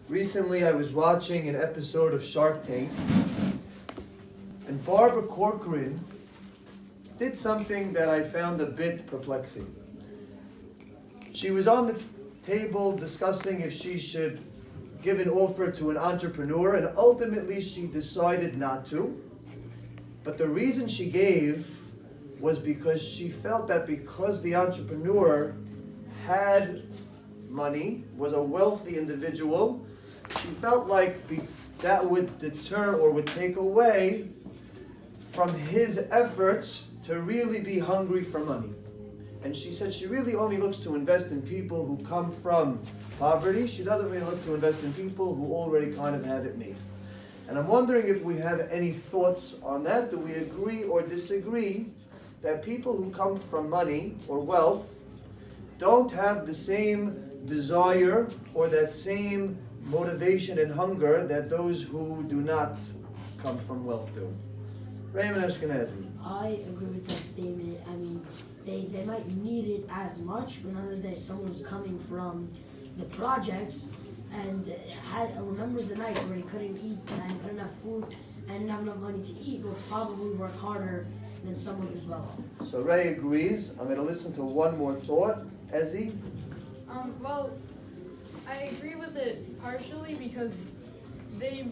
Recently, I was watching an episode of Shark Tank, and Barbara Corcoran did something that I found a bit perplexing. She was on the table discussing if she should give an offer to an entrepreneur, and ultimately she decided not to. But the reason she gave was because she felt that because the entrepreneur had money, was a wealthy individual, she felt like that would deter or would take away from his efforts to really be hungry for money. And she said she really only looks to invest in people who come from poverty. She doesn't really look to invest in people who already kind of have it made. And I'm wondering if we have any thoughts on that. Do we agree or disagree that people who come from money or wealth don't have the same desire or that same motivation and hunger that those who do not come from wealth do? Raymond Ashkenazi. I agree with that statement. I mean, they might need it as much, but now that there's someone who's coming from the projects and remembers the nights where he couldn't eat and couldn't have food and didn't have enough money to eat, will probably work harder than someone who's well off. So Ray agrees. I'm going to listen to one more thought. Ezzy? Well, I agree with it partially because they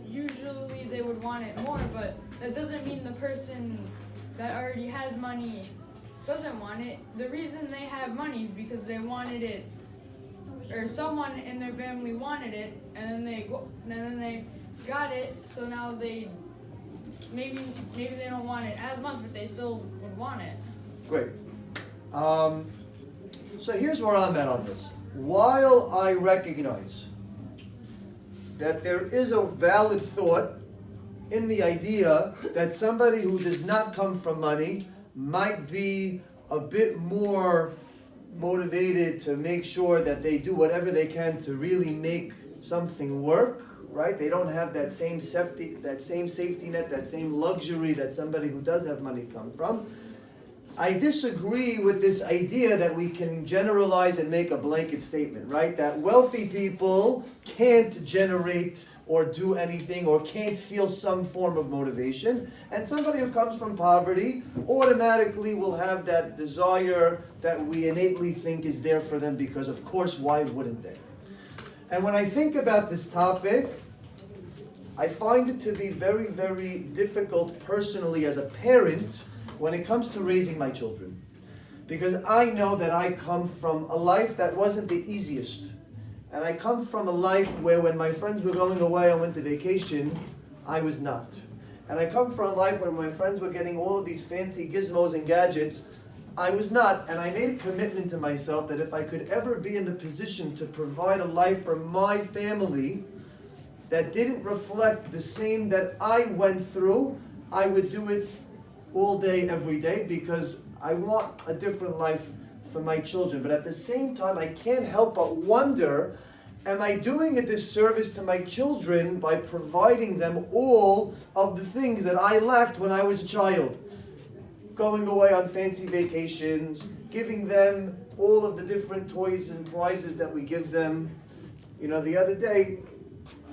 usually they would want it more, but that doesn't mean the person that already has money doesn't want it. The reason they have money is because they wanted it, or someone in their family wanted it, and then they got it. So now maybe they don't want it as much, but they still would want it. Great. So here's where I'm at on this. While I recognize that there is a valid thought in the idea that somebody who does not come from money might be a bit more motivated to make sure that they do whatever they can to really make something work, right? They don't have that same safety net, that same luxury that somebody who does have money come from. I disagree with this idea that we can generalize and make a blanket statement, right? That wealthy people can't generate or do anything or can't feel some form of motivation. And somebody who comes from poverty automatically will have that desire that we innately think is there for them because, of course, why wouldn't they? And when I think about this topic, I find it to be very, very difficult personally as a parent when it comes to raising my children. Because I know that I come from a life that wasn't the easiest. And I come from a life where when my friends were going away on winter vacation, I was not. And I come from a life where my friends were getting all of these fancy gizmos and gadgets, I was not. And I made a commitment to myself that if I could ever be in the position to provide a life for my family that didn't reflect the same that I went through, I would do it all day, every day, because I want a different life for my children. But at the same time, I can't help but wonder, am I doing a disservice to my children by providing them all of the things that I lacked when I was a child? Going away on fancy vacations, giving them all of the different toys and prizes that we give them. You know, the other day,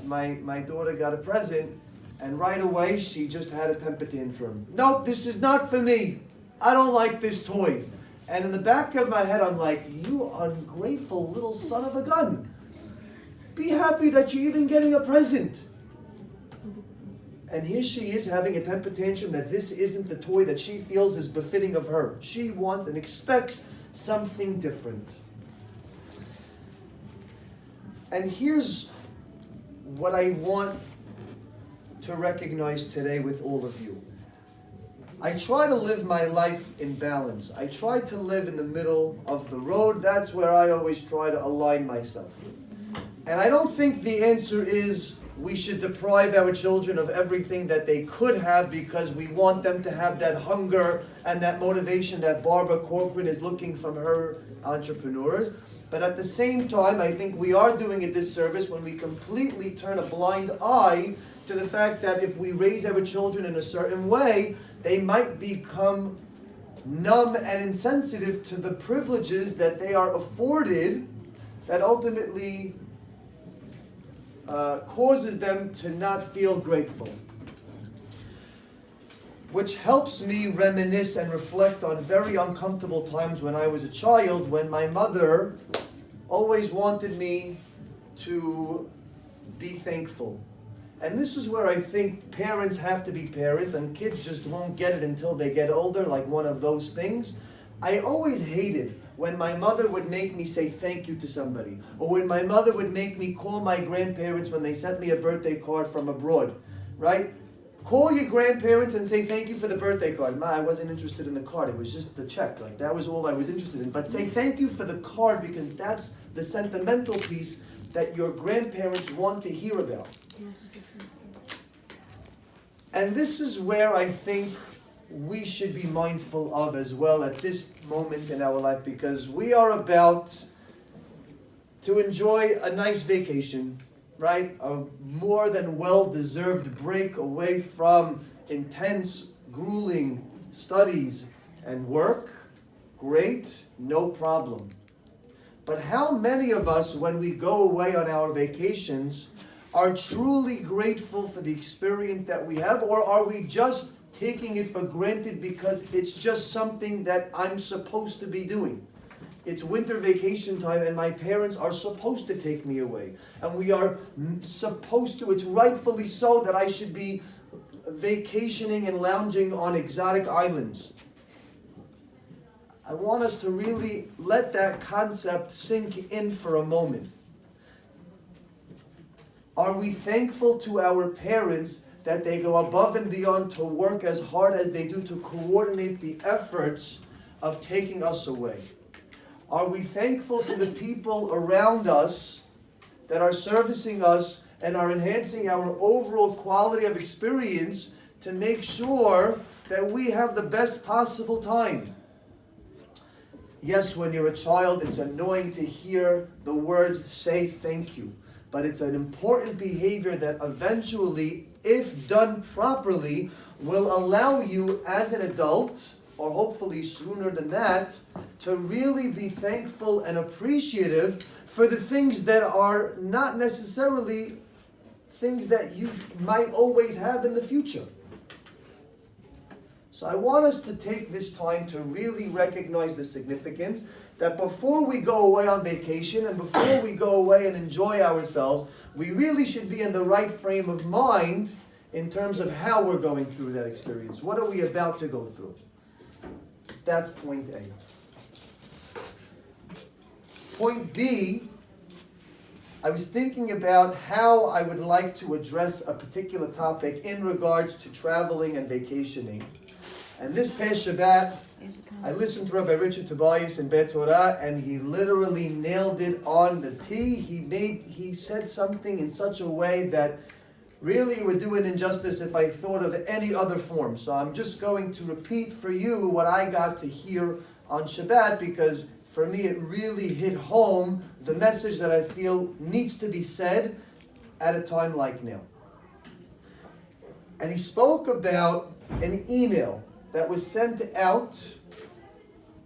my daughter got a present, and right away, she just had a temper tantrum. Nope, this is not for me. I don't like this toy. And in the back of my head, I'm like, you ungrateful little son of a gun. Be happy that you're even getting a present. And here she is having a temper tantrum that this isn't the toy that she feels is befitting of her. She wants and expects something different. And here's what I want to recognize today with all of you. I try to live my life in balance. I try to live in the middle of the road. That's where I always try to align myself. And I don't think the answer is we should deprive our children of everything that they could have because we want them to have that hunger and that motivation that Barbara Corcoran is looking from her entrepreneurs. But at the same time, I think we are doing a disservice when we completely turn a blind eye to the fact that if we raise our children in a certain way, they might become numb and insensitive to the privileges that they are afforded that ultimately causes them to not feel grateful. Which helps me reminisce and reflect on very uncomfortable times when I was a child, when my mother always wanted me to be thankful. And this is where I think parents have to be parents, and kids just won't get it until they get older, like one of those things. I always hated when my mother would make me say thank you to somebody, or when my mother would make me call my grandparents when they sent me a birthday card from abroad, right? Call your grandparents and say thank you for the birthday card. Ma, I wasn't interested in the card. It was just the check. Like, that was all I was interested in. But say thank you for the card, because that's the sentimental piece that your grandparents want to hear about. And this is where I think we should be mindful of as well at this moment in our life, because we are about to enjoy a nice vacation, right? A more than well-deserved break away from intense, grueling studies and work. Great, no problem. But how many of us, when we go away on our vacations, are truly grateful for the experience that we have, or are we just taking it for granted because it's just something that I'm supposed to be doing? It's winter vacation time and my parents are supposed to take me away. And we are supposed to, it's rightfully so that I should be vacationing and lounging on exotic islands. I want us to really let that concept sink in for a moment. Are we thankful to our parents that they go above and beyond to work as hard as they do to coordinate the efforts of taking us away? Are we thankful to the people around us that are servicing us and are enhancing our overall quality of experience to make sure that we have the best possible time? Yes, when you're a child, it's annoying to hear the words say thank you. But it's an important behavior that eventually, if done properly, will allow you as an adult, or hopefully sooner than that, to really be thankful and appreciative for the things that are not necessarily things that you might always have in the future. So I want us to take this time to really recognize the significance that before we go away on vacation and before we go away and enjoy ourselves, we really should be in the right frame of mind in terms of how we're going through that experience. What are we about to go through? That's point A. Point B, I was thinking about how I would like to address a particular topic in regards to traveling and vacationing. And this past Shabbat, I listened to Rabbi Richard Tobias in Bet Torah, and he literally nailed it on the tee. He said something in such a way that really it would do an injustice if I thought of any other form. So I'm just going to repeat for you what I got to hear on Shabbat, because for me it really hit home the message that I feel needs to be said at a time like now. And he spoke about an email that was sent out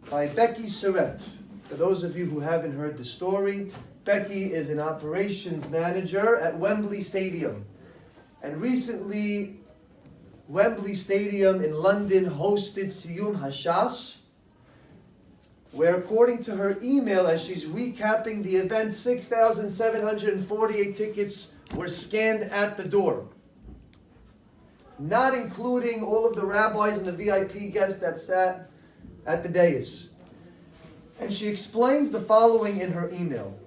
by Becky Surratt. For those of you who haven't heard the story, Becky is an operations manager at Wembley Stadium. And recently, Wembley Stadium in London hosted Siyum Hashas, where according to her email, as she's recapping the event, 6,748 tickets were scanned at the door, not including all of the rabbis and the VIP guests that sat at the dais. And she explains the following in her email.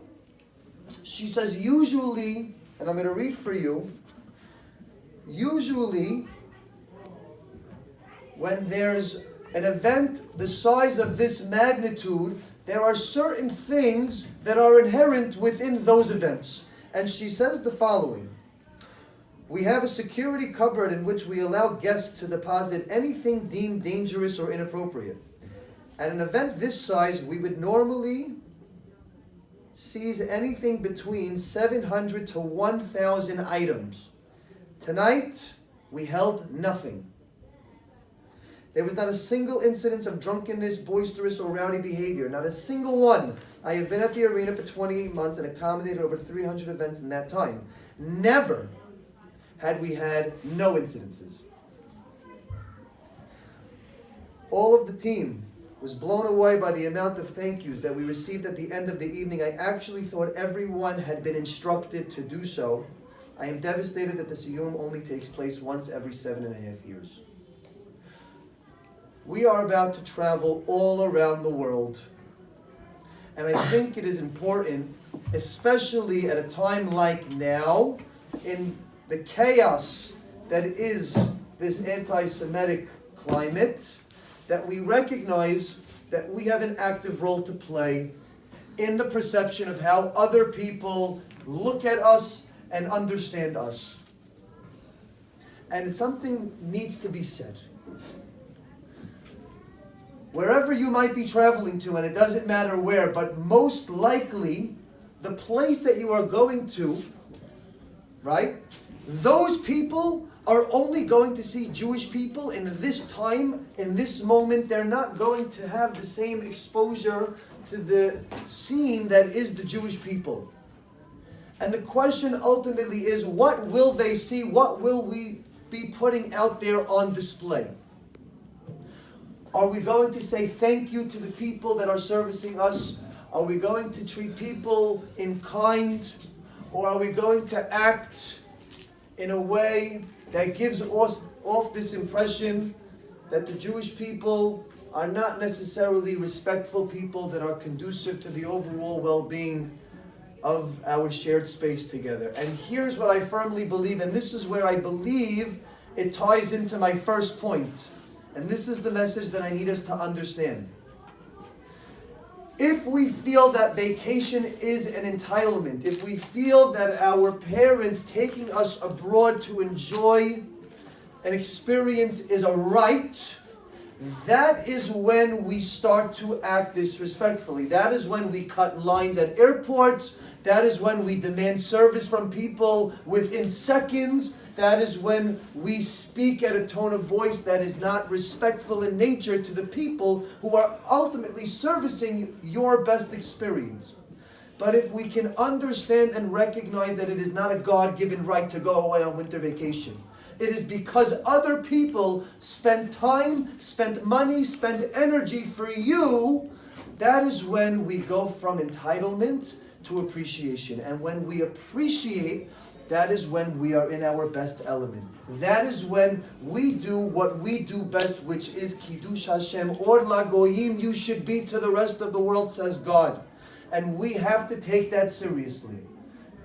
She says, usually, and I'm going to read for you, usually when there's an event the size of this magnitude, there are certain things that are inherent within those events. And she says the following: we have a security cupboard in which we allow guests to deposit anything deemed dangerous or inappropriate. At an event this size, we would normally seize anything between 700 to 1,000 items. Tonight, we held nothing. There was not a single incidence of drunkenness, boisterous, or rowdy behavior. Not a single one. I have been at the arena for 28 months and accommodated over 300 events in that time. Never had we had no incidences. All of the team was blown away by the amount of thank yous that we received at the end of the evening. I actually thought everyone had been instructed to do so. I am devastated that the Siyum only takes place once every 7.5 years. We are about to travel all around the world. And I think it is important, especially at a time like now, in the chaos that is this anti-Semitic climate, that we recognize that we have an active role to play in the perception of how other people look at us and understand us. And something needs to be said. Wherever you might be traveling to, and it doesn't matter where, but most likely the place that you are going to, right? Those people are only going to see Jewish people in this time, in this moment. They're not going to have the same exposure to the scene that is the Jewish people. And the question ultimately is, what will they see? What will we be putting out there on display? Are we going to say thank you to the people that are servicing us? Are we going to treat people in kind? Or are we going to act in a way that gives off this impression that the Jewish people are not necessarily respectful people that are conducive to the overall well-being of our shared space together? And here's what I firmly believe, and this is where I believe it ties into my first point. And this is the message that I need us to understand. If we feel that vacation is an entitlement, if we feel that our parents taking us abroad to enjoy an experience is a right, that is when we start to act disrespectfully. That is when we cut lines at airports. That is when we demand service from people within seconds. That is when we speak at a tone of voice that is not respectful in nature to the people who are ultimately servicing your best experience. But if we can understand and recognize that it is not a God-given right to go away on winter vacation, it is because other people spent time, spent money, spent energy for you, that is when we go from entitlement to appreciation. And when we appreciate, that is when we are in our best element. That is when we do what we do best, which is Kiddush Hashem. Or Lagoyim, you should be to the rest of the world, says God. And we have to take that seriously.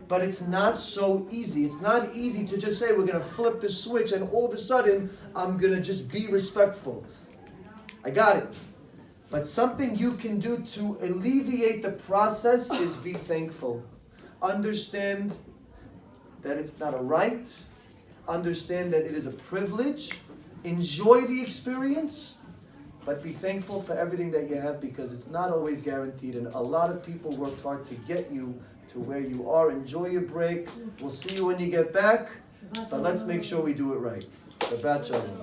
But it's not so easy. It's not easy to just say we're going to flip the switch and all of a sudden I'm going to just be respectful. I got it. But something you can do to alleviate the process is be thankful. Understand that it's not a right. Understand that it is a privilege. Enjoy the experience. But be thankful for everything that you have, because it's not always guaranteed. And a lot of people worked hard to get you to where you are. Enjoy your break. We'll see you when you get back. But let's make sure we do it right. Shabbat Shalom.